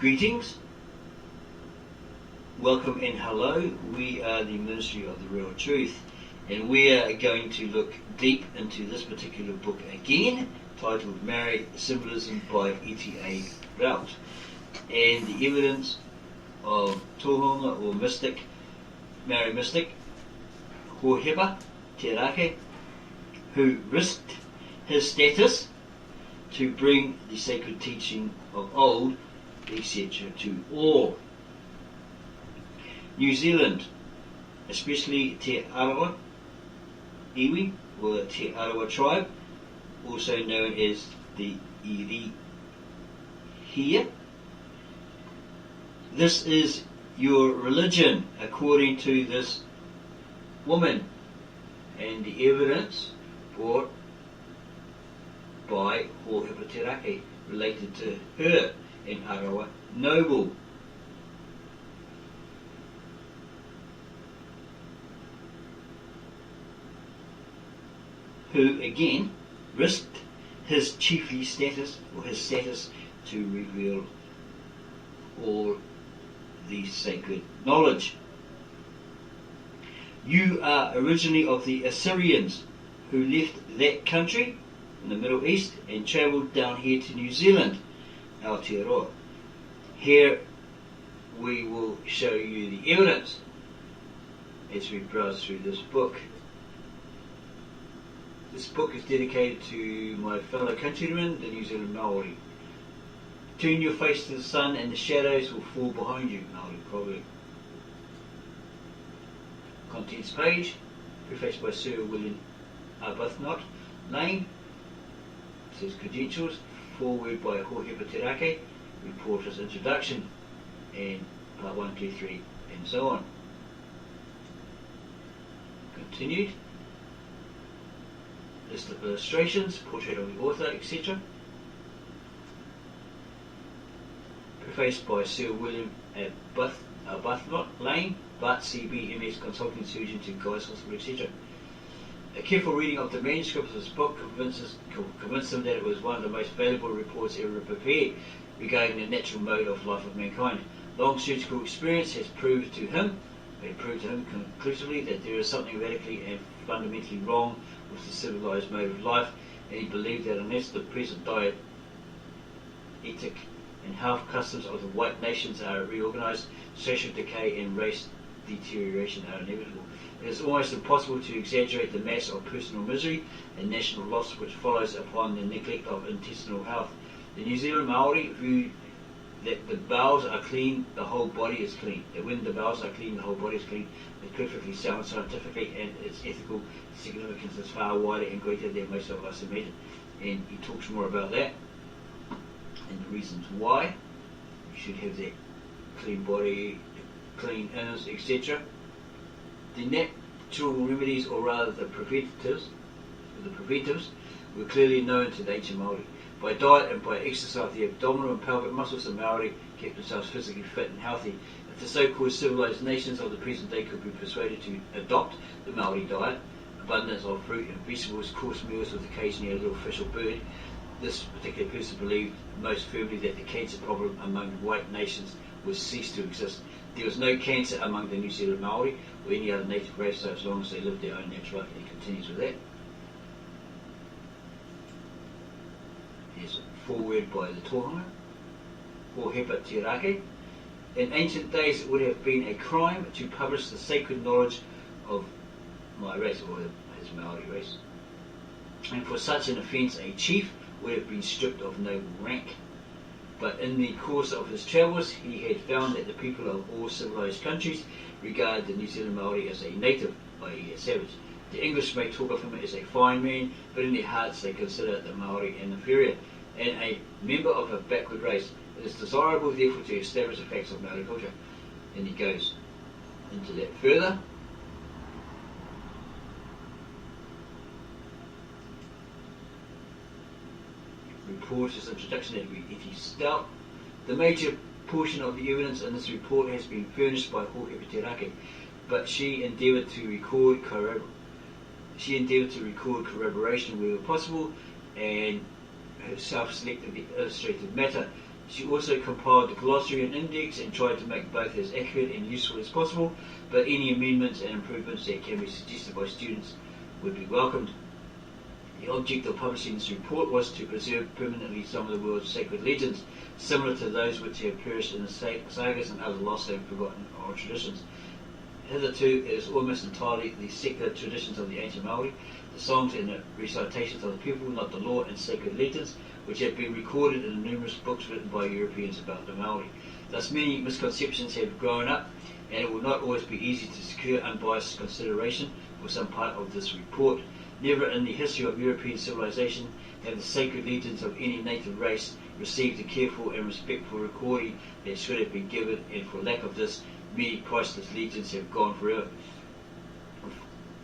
Greetings, welcome and hello. We are the Ministry of the Real Truth, and we are going to look deep into this particular book again, titled Maori Symbolism by E.T.A. Rout, and the evidence of tohunga or mystic, Maori mystic, Jehovah, Te Arawa, who risked his status to bring the sacred teaching of old, etc. to all. New Zealand, especially Te Arawa, iwi, or the Te Arawa tribe, also known as the Ihoa. This is your religion, according to this woman, and the evidence brought by Jehovah Te Arawa related to her in Arawa noble. Who again risked his chiefly status, or his status, to reveal all the sacred knowledge. You are originally of the Assyrians, who left that country in the Middle East and travelled down here to New Zealand, our Te Arawa. Here we will show you the evidence as we browse through this book. This book is dedicated to my fellow countrymen, the New Zealand Maori. Turn your face to the sun and the shadows will fall behind you, Maori proverb. Contents page, prefaced by Sir William Arbuthnot. Name, says credentials, foreword by Jehovah Te Arawa, reporter's introduction, and part 1, 2, 3, and so on. Continued. List of illustrations, portrait of the author, etc. Prefaced by Sir William Arbuthnot, Lane, Bart CB, MS Consulting Surgeon to Guy's Hospital, etc. A careful reading of the manuscript of this book convinced him that it was one of the most valuable reports ever prepared regarding the natural mode of life of mankind. Long surgical experience has proved to him conclusively that there is something radically and fundamentally wrong with the civilized mode of life, and he believed that unless the present diet, ethic, and health customs of the white nations are reorganized, social decay and race deterioration are inevitable. It is almost impossible to exaggerate the mass of personal misery and national loss which follows upon the neglect of intestinal health. The New Zealand Maori view that the bowels are clean, the whole body is clean. That when the bowels are clean, the whole body is clean. It's perfectly sound scientifically, and its ethical significance is far wider and greater than most of us imagine. And he talks more about that and the reasons why you should have that clean body, clean innards, etc. The natural remedies, or rather the preventives, were clearly known to the ancient Maori. By diet and by exercise, the abdominal and pelvic muscles of Maori kept themselves physically fit and healthy. If the so-called civilized nations of the present day could be persuaded to adopt the Maori diet, abundance of fruit and vegetables, course meals with occasionally a little fish or bird, this particular person believed most firmly that the cancer problem among white nations would cease to exist. There was no cancer among the New Zealand Maori or any other native race, so as long as they lived their own natural life. And he continues with that. Here's a foreword by the tohunga, Jehovah Te Arawa. In ancient days it would have been a crime to publish the sacred knowledge of my race, or his Maori race. And for such an offence a chief would have been stripped of noble rank. But in the course of his travels he had found that the people of all civilized countries regard the New Zealand Maori as a native, i.e. a savage. The English may talk of him as a fine man, but in their hearts they consider the Maori an inferior and a member of a backward race. It is desirable therefore to establish the facts of Maori culture. And he goes into that further. Report his introduction that we stout. The major portion of the evidence in this report has been furnished by Jehovah Te Arawa, but she endeavoured to record corroboration wherever possible, and herself selected the illustrated matter. She also compiled the glossary and index and tried to make both as accurate and useful as possible, but any amendments and improvements that can be suggested by students would be welcomed. The object of publishing this report was to preserve permanently some of the world's sacred legends, similar to those which have perished in the sagas and other lost and forgotten oral traditions. Hitherto, it is almost entirely the secular traditions of the ancient Maori, the songs and the recitations of the people, not the lore and sacred legends, which have been recorded in the numerous books written by Europeans about the Maori. Thus, many misconceptions have grown up, and it will not always be easy to secure unbiased consideration for some part of this report. Never in the history of European civilization have the sacred legends of any native race received the careful and respectful recording that should have been given, and for lack of this, many priceless legends have gone forever. With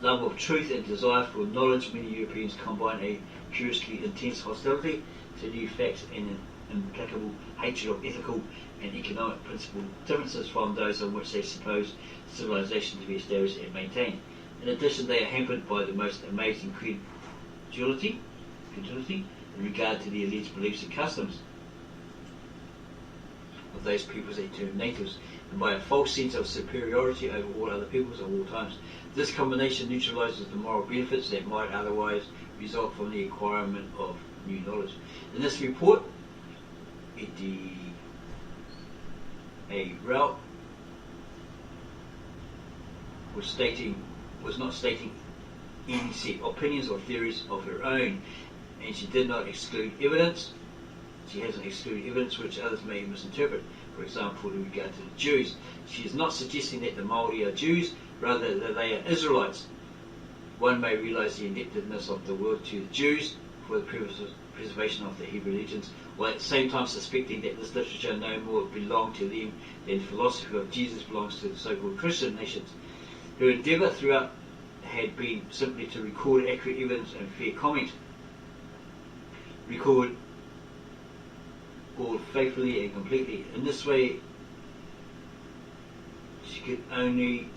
love of truth and desire for knowledge, many Europeans combine a curiously intense hostility to new facts and an implacable hatred of ethical and economic principle differences from those on which they suppose civilization to be established and maintained. In addition, they are hampered by the most amazing credulity in regard to the alleged beliefs and customs of those peoples they term natives, and by a false sense of superiority over all other peoples of all times. This combination neutralizes the moral benefits that might otherwise result from the acquirement of new knowledge. In this report, Te Arawa was not stating any set opinions or theories of her own, and she did not exclude evidence. She hasn't excluded evidence which others may misinterpret. For example, in regard to the Jews, she is not suggesting that the Maori are Jews, rather that they are Israelites. One may realize the indebtedness of the world to the Jews for the preservation of the Hebrew legends, while at the same time suspecting that this literature no more belonged to them than the philosophy of Jesus belongs to the so-called Christian nations. Her endeavour throughout had been simply to record accurate evidence and fair comment, record all faithfully and completely. In this way, only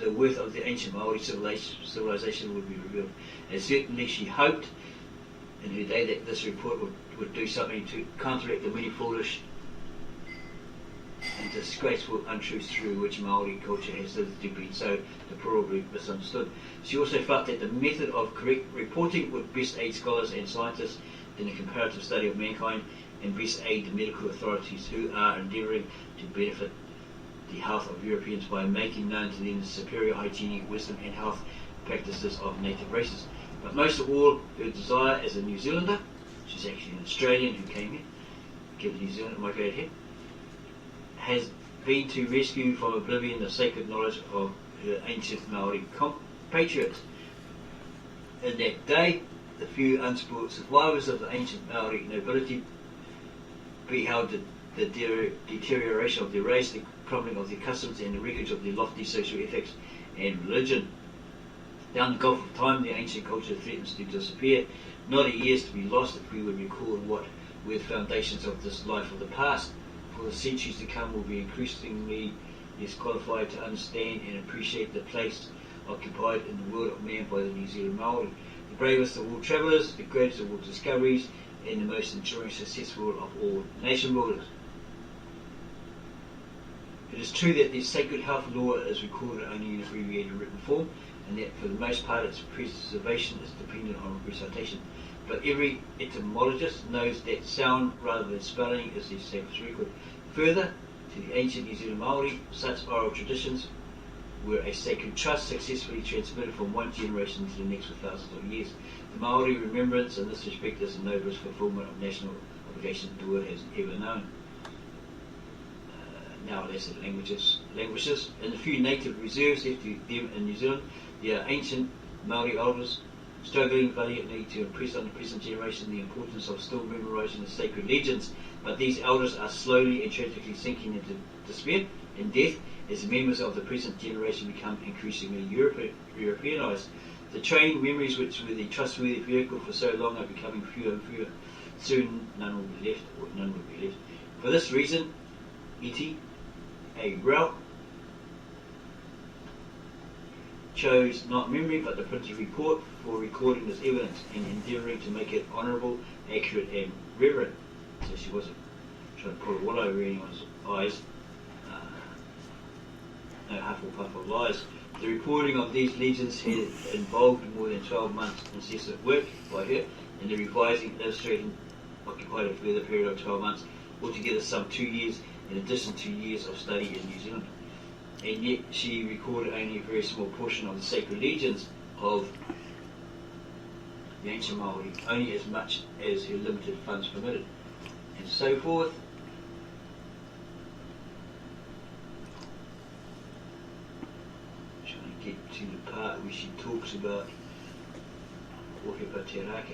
the worth of the ancient Maori civilization would be revealed. And certainly she hoped in her day that this report would do something to counteract the many foolish and disgraceful untruths through which Maori culture has hitherto been so deplorably misunderstood. She also felt that the method of correct reporting would best aid scholars and scientists in the comparative study of mankind, and best aid the medical authorities who are endeavouring to benefit the health of Europeans by making known to them the superior hygienic wisdom and health practices of native races. But most of all, her desire as a New Zealander, she's actually an Australian who came here, came to New Zealand, migrated here, has been to rescue from oblivion the sacred knowledge of her ancient Maori compatriots. In that day, the few unspoiled survivors of the ancient Maori nobility beheld the deterioration of their race, the crumbling of their customs, and the wreckage of their lofty social ethics and religion. Down the gulf of time, the ancient culture threatens to disappear. Not a year is to be lost if we would record what were the foundations of this life of the past. For the centuries to come will be increasingly less qualified to understand and appreciate the place occupied in the world of man by the New Zealand Maori, the bravest of all travellers, the greatest of all discoveries, and the most enduring successful of all nation builders. It is true that the sacred health law is recorded only in abbreviated written form, and that for the most part its preservation is dependent on recitation. But every etymologist knows that sound rather than spelling is the safest record. Further, to the ancient New Zealand Maori, such oral traditions were a sacred trust successfully transmitted from one generation to the next for thousands of years. The Maori remembrance in this respect is the noblest fulfilment of national obligation the world has ever known. Nowadays it languishes. In the few native reserves left to them in New Zealand, there are ancient Maori elders struggling valiantly to impress on the present generation the importance of still memorising the sacred legends, but these elders are slowly and tragically sinking into despair and death as the members of the present generation become increasingly Europeanised. The trained memories which were the trustworthy vehicle for so long are becoming fewer and fewer. Soon none will be left. For this reason, Te Arawa chose not memory but the printed report for recording this evidence and endeavouring to make it honourable, accurate and reverent. So she wasn't trying to pull a wool over anyone's eyes. No Hufflepuff of lies. The reporting of these legends had involved more than 12 months incessant work by her, and the revising and illustrating occupied a further period of 12 months, altogether some 2 years, in addition to years of study in New Zealand. And yet she recorded only a very small portion of the sacred legends of the ancient Maori, only as much as her limited funds permitted, and so forth. Trying to get to the part where she talks about Te Arawa.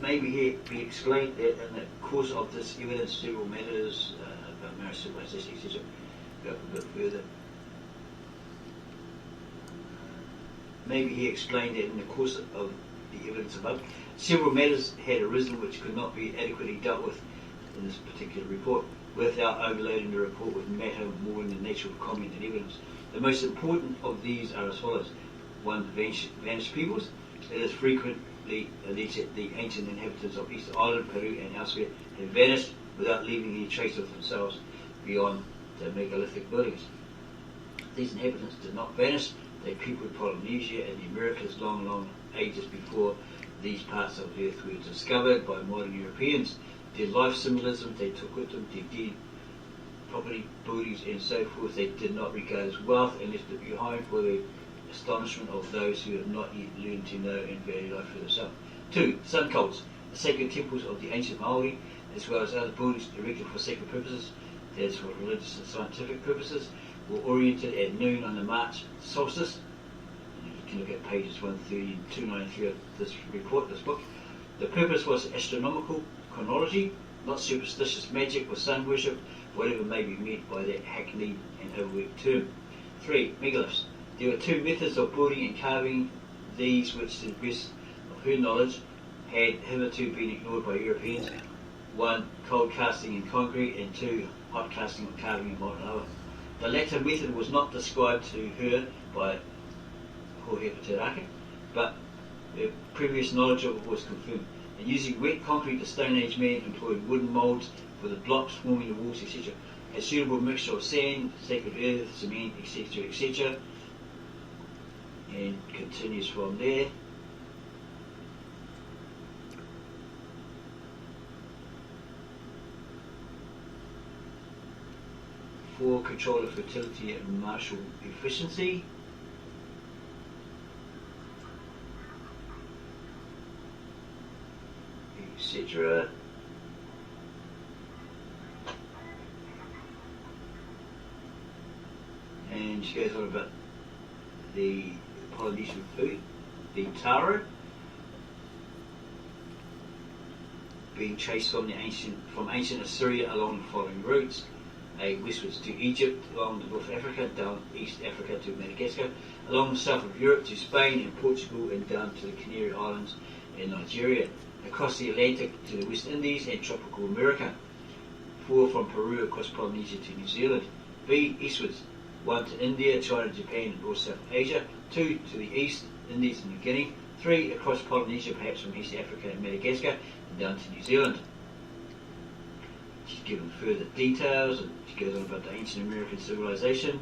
Maybe here we explained that in the course of this evidence several matters about marriage, civilization, etc. Go up a bit further. Maybe he explained that in the course of the evidence above, several matters had arisen which could not be adequately dealt with in this particular report without overloading the report with matter more in the nature of comment and evidence. The most important of these are as follows. 1. Vanished peoples. It is frequently alleged that the ancient inhabitants of East Island, Peru and elsewhere had vanished without leaving any trace of themselves beyond the megalithic buildings. These inhabitants did not vanish. They peopled Polynesia and the Americas long ages before these parts of the earth were discovered by modern Europeans. Their life symbolism they took with them, their deed, property, buildings and so forth, they did not regard as wealth and left it behind for the astonishment of those who have not yet learned to know and value life for themselves. 2. Sun cults. The sacred temples of the ancient Maori, as well as other buildings erected for sacred purposes, that is for religious and scientific purposes, were oriented at noon on the March solstice. You can look at pages 130 and 293 of this report, this book. The purpose was astronomical chronology, not superstitious magic or sun worship, whatever may be meant by that hackneyed and overworked term. 3. Megaliths. There were 2 methods of building and carving, these which, to the best of her knowledge, had hitherto been ignored by Europeans. 1. Cold casting in concrete, and 2. Hot casting or carving in molten lava. The latter method was not described to her by Te Arawa, but her previous knowledge of it was confirmed. And using wet concrete, the Stone Age man employed wooden moulds for the blocks forming the walls, etc. A suitable mixture of sand, sacred earth, cement, etc., etc. And continues from there. For control of fertility and martial efficiency. Etc. And she goes on about the Polynesian food, the taro, being traced from ancient Assyria along the following routes: westwards to Egypt, along to North Africa, down East Africa to Madagascar, along the south of Europe to Spain and Portugal, and down to the Canary Islands and Nigeria, across the Atlantic to the West Indies and tropical America. 4. From Peru across Polynesia to New Zealand. B. Eastwards. 1. To India, China, Japan and North South Asia. 2. To the East, Indies and New Guinea. 3. Across Polynesia, perhaps from East Africa and Madagascar, and down to New Zealand. She's given further details, and she goes on about the ancient American civilization.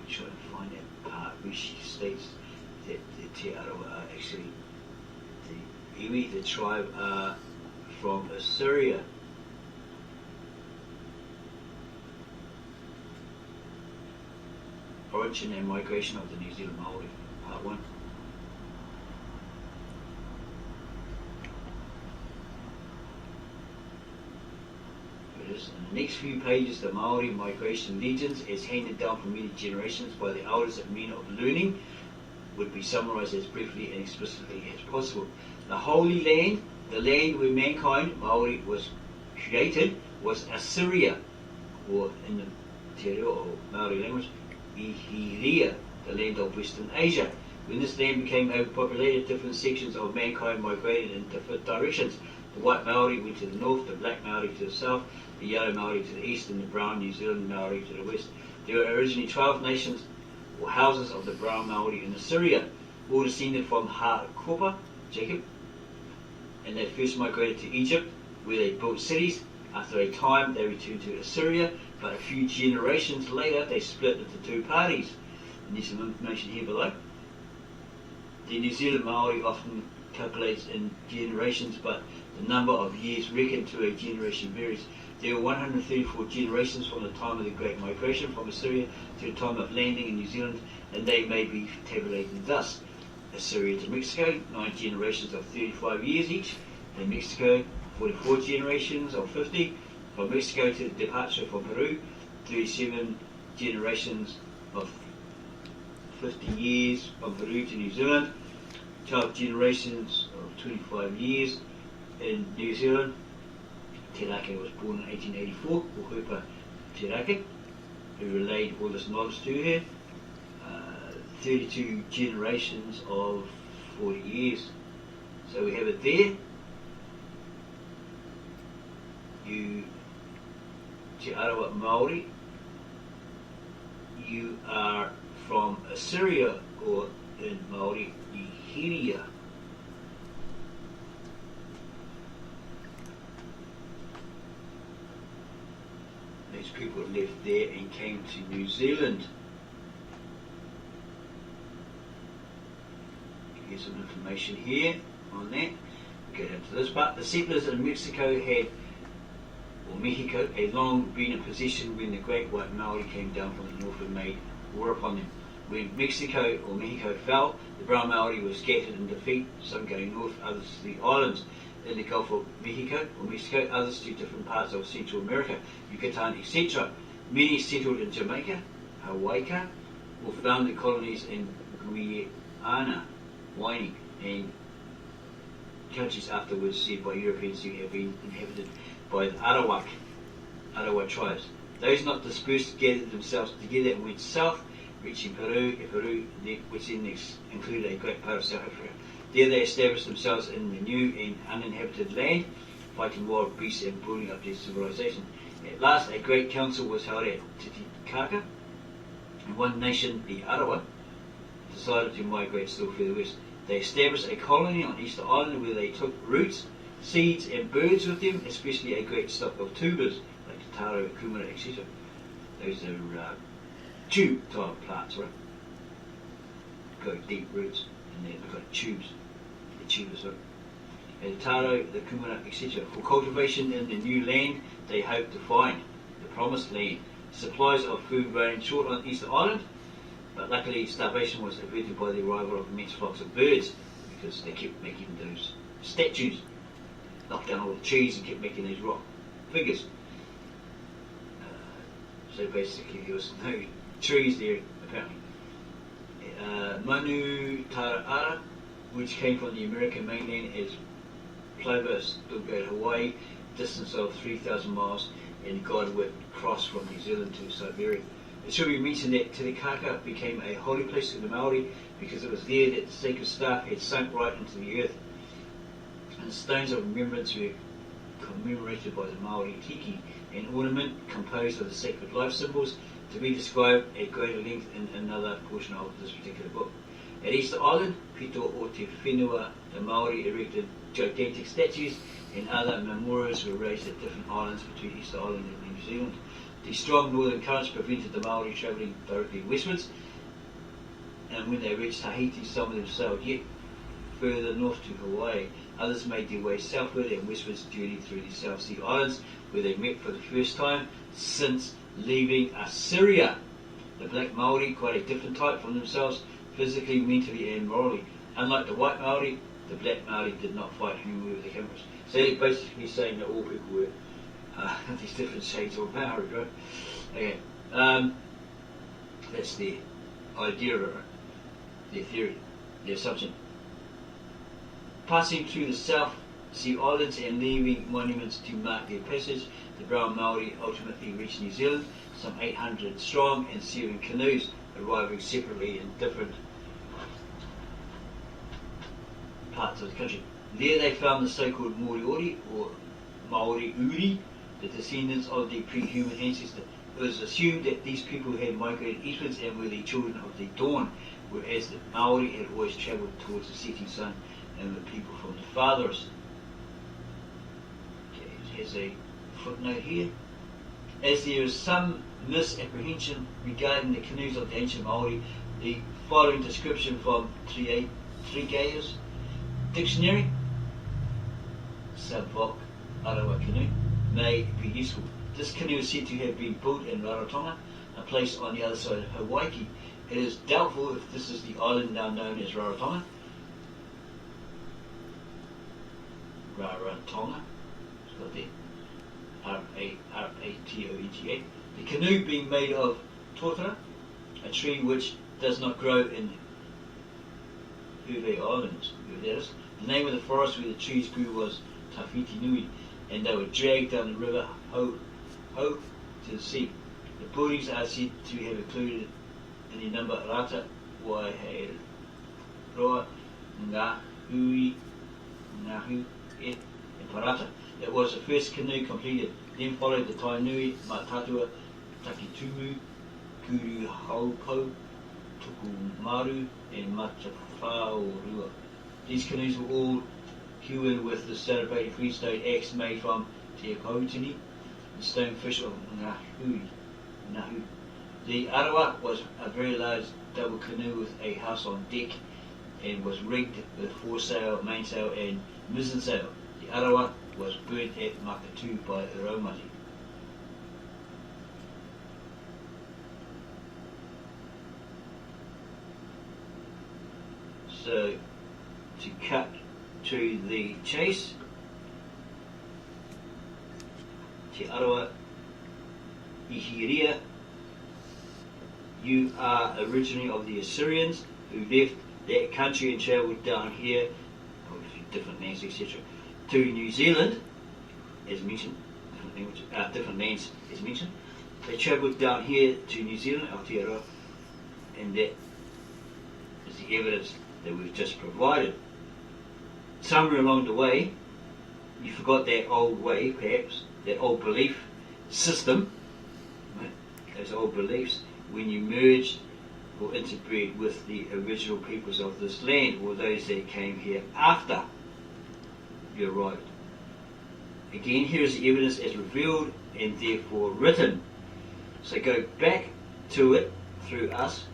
We try to find that part where she states that the Te Arawa are actually the Iwi, the tribe, are from Assyria. Origin and migration of the New Zealand Maori, part 1. In the next few pages, the Maori migration legends, as handed down for many generations by the elders and men of learning, would be summarised as briefly and explicitly as possible. The Holy Land The land where mankind, Maori, was created was Assyria, or in the Te Arawa or Maori language, Ihoa, the land of Western Asia. When this land became overpopulated, different sections of mankind migrated in different directions. The white Maori went to the north, the black Maori to the south, the yellow Maori to the east, and the brown New Zealand Maori to the west. There were originally 12 nations or houses of the brown Maori in Assyria, all descended from Ha-Kopa, Jacob, and they first migrated to Egypt, where they built cities. After a time, they returned to Assyria, but a few generations later, they split into two parties. And there's some information here below. The New Zealand Maori often calculates in generations, but the number of years reckoned to a generation varies. There were 134 generations from the time of the Great Migration from Assyria to the time of landing in New Zealand, and they may be tabulated thus. Assyria to Mexico, 9 generations of 35 years each. In Mexico, 44 generations of 50. From Mexico to the departure from Peru, 37 generations of 50 years from Peru to New Zealand. 12 generations of 25 years in New Zealand. Te Rake was born in 1884, Uhupa Te Rake, who relayed all this knowledge to her. 32 generations of 40 years. So we have it there. You, Te Arawa Maori, you are from Assyria, or in Maori, Ihoa. These people left there and came to New Zealand. Here's some information here on that. We'll get into this part. The settlers in Mexico had long been in possession when the great white Maori came down from the north and made war upon them. When Mexico fell, the brown Maori were scattered in defeat, some going north, others to the islands in the Gulf of Mexico, others to different parts of Central America, Yucatan, etc. Many settled in Jamaica, Hawaii, or founded colonies in Guyana, Waining, and countries afterwards said by Europeans who have been inhabited by the Arawak tribes. Those not dispersed gathered themselves together and went south, reaching Peru, which then included a great part of South Africa. There they established themselves in the new and uninhabited land, fighting wild beasts and building up their civilization. At last, a great council was held at Titicaca, and one nation, the Arawa, decided to migrate still further west. They established a colony on Easter Island where they took roots, seeds and birds with them, especially a great stock of tubers like taro, kumara, etc. Those are tube type plants, right? Got deep roots and they've got tubes. The tubers, right? And the taro, the kumara, etc. For cultivation in the new land, they hoped to find the promised land. Supplies of food running short on Easter Island, but luckily starvation was averted by the arrival of immense flocks of birds, because they kept making those statues, knocked down all the trees and kept making these rock figures. So basically there was no trees there apparently. Manu Tarara, which came from the American mainland as plover stood at Hawaii, distance of 3,000 miles, and God would cross from New Zealand to Siberia. It should be mentioned that Titicaca became a holy place to the Maori because it was there that the sacred staff had sunk right into the earth. And the stones of remembrance were commemorated by the Maori tiki, an ornament composed of the sacred life symbols, to be described at greater length in another portion of this particular book. At Easter Island, Pito o Te Whenua, the Maori erected gigantic statues, and other memorials were raised at different islands between Easter Island and New Zealand. The strong northern currents prevented the Maori travelling directly westwards, and when they reached Tahiti, some of them sailed yet further north to Hawaii. Others made their way southward and westwards, journeying through the South Sea Islands, where they met for the first time since leaving Assyria. The black Maori, quite a different type from themselves, physically, mentally and morally. Unlike the white Maori, the black Maori did not fight whomever they came across. So they're basically saying that all people were these different shades of Maori, right? Okay, that's their idea, right? Their theory, their assumption. Passing through the South sea islands and leaving monuments to mark their passage. The brown Maori ultimately reached New Zealand, some 800 strong and 7 canoes, arriving separately in different parts of the country. There they found the so-called Moriori, or Maori Uri, the descendants of their pre-human ancestor. It was assumed that these people had migrated eastwards and were the children of the dawn, whereas the Maori had always travelled towards the setting sun and were people from the farthest. Okay, it has a footnote here. As there is some misapprehension regarding the canoes of the ancient Maori, the following description from Trigaeus Dictionary, Subvoc Arawa canoe, may be useful. This canoe is said to have been built in Ratana, a place on the other side of Hawaii. It is doubtful if this is the island now known as Ratana. Rarotonga, it's got there, R-A-T-O-E-G-A. The canoe being made of totara, a tree which does not grow in Ihoa Islands. The name of the forest where the trees grew was Tawhiti Nui, and they were dragged down the river Ho to the sea. The buildings are said to have included in the number Rata, Waiheroa, Ngahu, and Parata. It was the first canoe completed. Then followed the Tainui, Matatua, Takitumu, Kuru Haupo, Tukumaru, and Matawhaurua. These canoes were all hewn with the celebrated freestone axe made from Te Arawa, the stone fish of Ngahu. The Arawa was a very large double canoe with a house on deck and was rigged with foresail, mainsail and mizzen sail. The Arawa was burnt at Makatu by Raumati. So, to cut to the chase, Te Arawa Ihiria, you are originally of the Assyrians who left that country and travelled down here, obviously different lands, etc., to New Zealand, as mentioned, different lands as mentioned. They travelled down here to New Zealand, Aotearoa, and that is the evidence that we've just provided. Somewhere along the way, you forgot that old way, perhaps, that old belief system, right? Those old beliefs, when you merged or interbred with the original peoples of this land, or those that came here after you arrived. Again, here is the evidence as revealed and therefore written. So go back to it through us,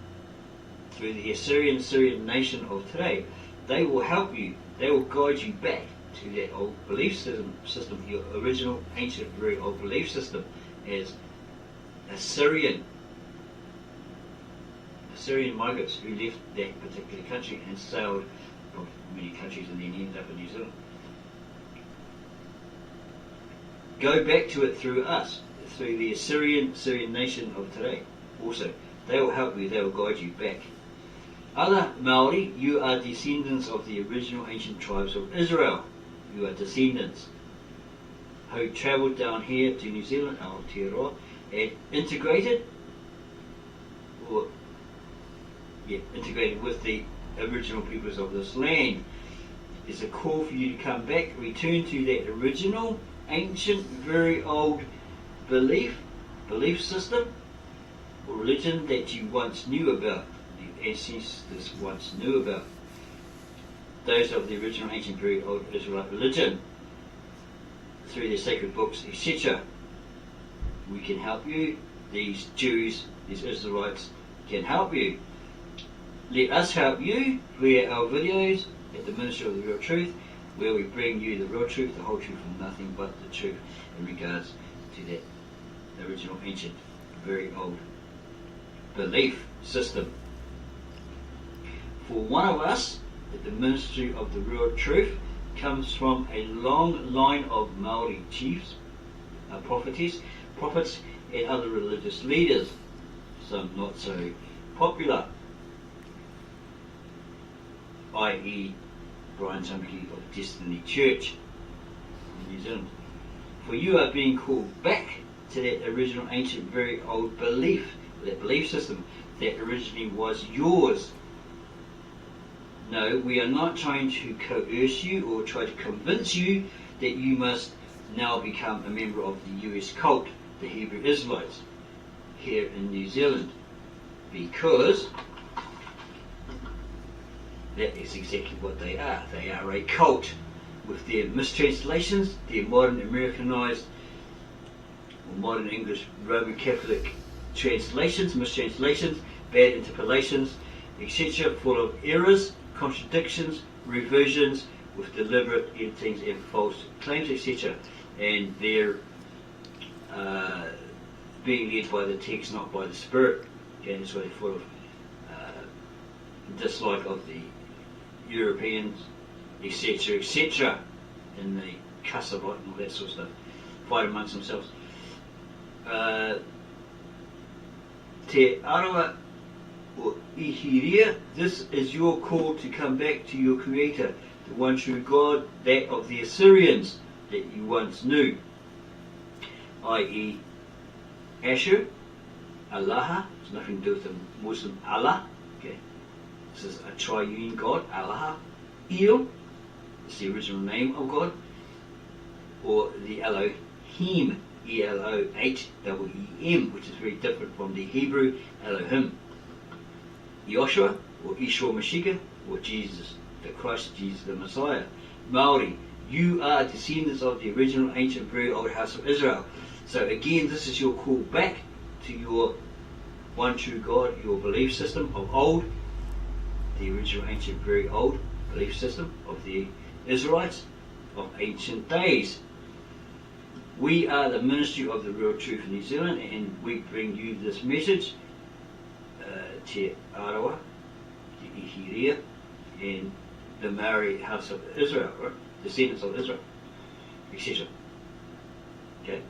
through the Assyrian nation of today. They will help you, they will guide you back to that old belief system, your original, ancient, very old belief system as Assyrian migrants who left that particular country and sailed from many countries and then ended up in New Zealand. Go back to it through us, through the Assyrian nation of today. Also, they will help you, they will guide you back. Other Maori, you are descendants of the original ancient tribes of Israel. You are descendants who travelled down here to New Zealand, Aotearoa, and integrated with the original peoples of this land. There's a call for you to come back, return to that original, ancient, very old belief system, or religion that you once knew about, the ancestors once knew about. Those of the original ancient, very old Israelite religion, through their sacred books, etc. We can help you. These Jews, these Israelites can help you. Let us help you via our videos at the Ministry of the Real Truth, where we bring you the real truth, the whole truth, and nothing but the truth in regards to that original, ancient, very old belief system. For one of us, at the Ministry of the Real Truth, comes from a long line of Maori chiefs, prophetess, prophets, and other religious leaders, some not so popular, i.e. Brian Tamaki of Destiny Church, in New Zealand. For you are being called back to that original ancient, very old belief, that belief system that originally was yours. No, we are not trying to coerce you or try to convince you that you must now become a member of the US cult, the Hebrew Israelites, here in New Zealand, because that is exactly what they are. They are a cult with their mistranslations, their modern Americanized or modern English Roman Catholic translations, mistranslations, bad interpolations, etc., full of errors, contradictions, revisions, with deliberate editings and false claims, etc. And they're being led by the text, not by the Spirit. Okay, that's why they're full of dislike of the Europeans, etc., etc., and they cuss a lot and all that sort of stuff, fight amongst themselves. Te Arawa or Ihoa, this is your call to come back to your Creator, the one true God, that of the Assyrians that you once knew, i.e. Asher, Allah. It's nothing to do with the Muslim Allah. Okay, this is a triune God, Allah. El, it's the original name of God, or the Elohim, E-L-O-H-E-E-M, which is very different from the Hebrew Elohim. Joshua, or Yeshua Mashiach, or Jesus the Christ, Jesus the Messiah. Maori, you are descendants of the original ancient very old house of Israel. So again, this is your call back to your one true God, your belief system of old, the original ancient very old belief system of the Israelites of ancient days. We are the ministry of the real truth in New Zealand, and we bring you this message, Te Arawa, Te Ihoa, and the Maori house of Israel, right? Descendants of Israel, etc. Okay?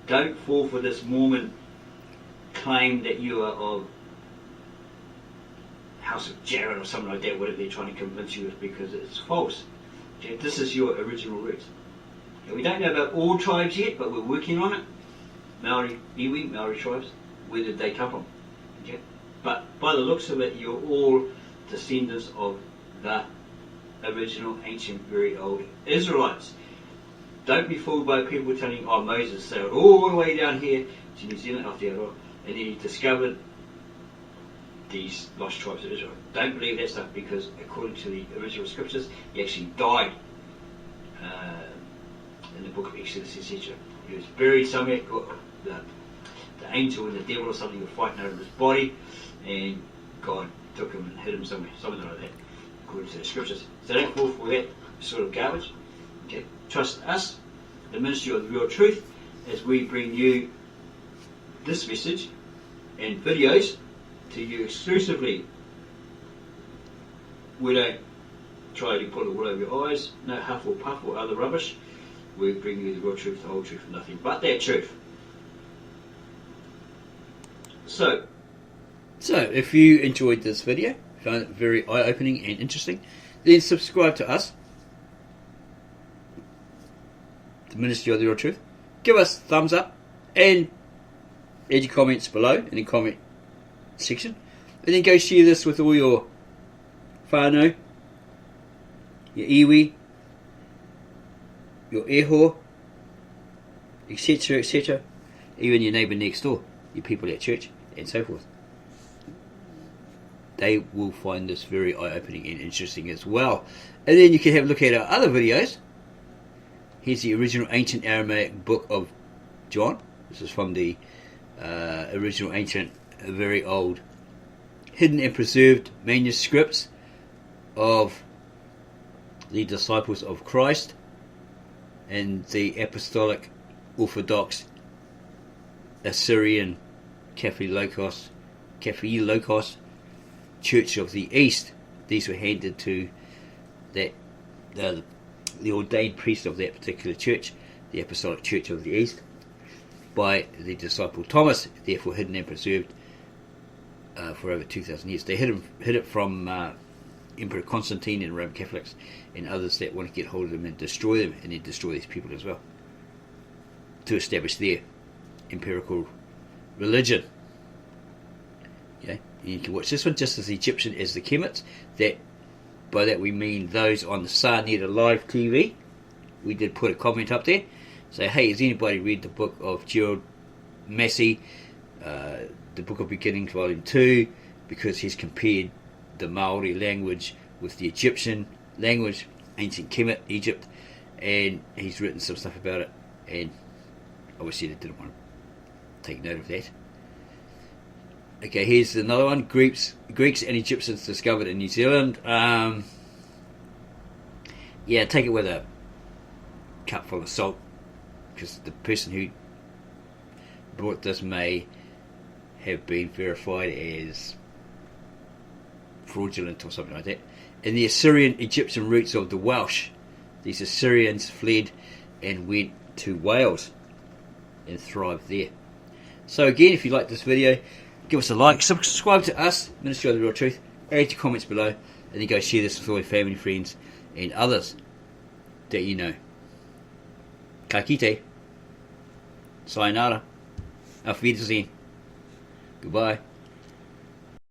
Don't fall for this Mormon claim that you are of House of Jared or something like that, whatever they're trying to convince you with, because it's false. Okay? This is your original roots. Okay? We don't know about all tribes yet, but we're working on it. Maori, iwi, Maori tribes, where did they come from? Okay? But by the looks of it, you're all descendants of the original ancient very old Israelites. Don't be fooled by people telling you, oh, Moses sailed all the way down here to New Zealand off the Arawaks, and then he discovered these lost tribes of Israel. Don't believe that stuff, because according to the original scriptures, he actually died in the book of Exodus, etc. He was buried somewhere. The angel and the devil or something were fighting over his body, and God took him and hid him somewhere, something like that, according to the scriptures. So don't fall for that sort of garbage. Okay? Trust us, the ministry of the real truth, as we bring you this message and videos to you exclusively. We don't try to put it all over your eyes, no huff or puff or other rubbish. We bring you the real truth, the whole truth, and nothing but that truth. So if you enjoyed this video, found it very eye-opening and interesting, then subscribe to us, the Ministry of the Real Truth. Give us a thumbs up and add your comments below in the comment section, and then go share this with all your whanau, your iwi, your Ihoa, etc., etc., even your neighbour next door, your people at church, and so forth. They will find this very eye-opening and interesting as well. And then you can have a look at our other videos. Here's the original ancient Aramaic book of John. This is from the original ancient, very old, hidden and preserved manuscripts of the disciples of Christ and the Apostolic Orthodox Assyrian Catholicos Church of the East. These were handed to that the ordained priest of that particular church, the Apostolic Church of the East, by the disciple Thomas, therefore hidden and preserved for over 2,000 years. They hid it from Emperor Constantine and Roman Catholics and others that want to get hold of them and destroy them, and then destroy these people as well, to establish their empirical religion. Yeah, and you can watch this one just as Egyptian as the Kemits. That, by that we mean those on the Sarneta Live TV. We did put a comment up there. So, hey, has anybody read the book of Gerald Massey, the Book of Beginnings, Volume 2, because he's compared the Maori language with the Egyptian language, ancient Kemet, Egypt, and he's written some stuff about it, and obviously they didn't want to take note of that. Okay, here's another one. Greeks and Egyptians discovered in New Zealand. Yeah, take it with a cup full of salt, because the person who brought this may have been verified as fraudulent or something like that. In the Assyrian-Egyptian roots of the Welsh, these Assyrians fled and went to Wales and thrived there. So again, if you like this video, give us a like, subscribe to us, Ministry of the Real Truth, add your comments below, and then go share this with all your family, friends, and others that you know. Ka kite. Sayonara. Auf Wiedersehen. Goodbye.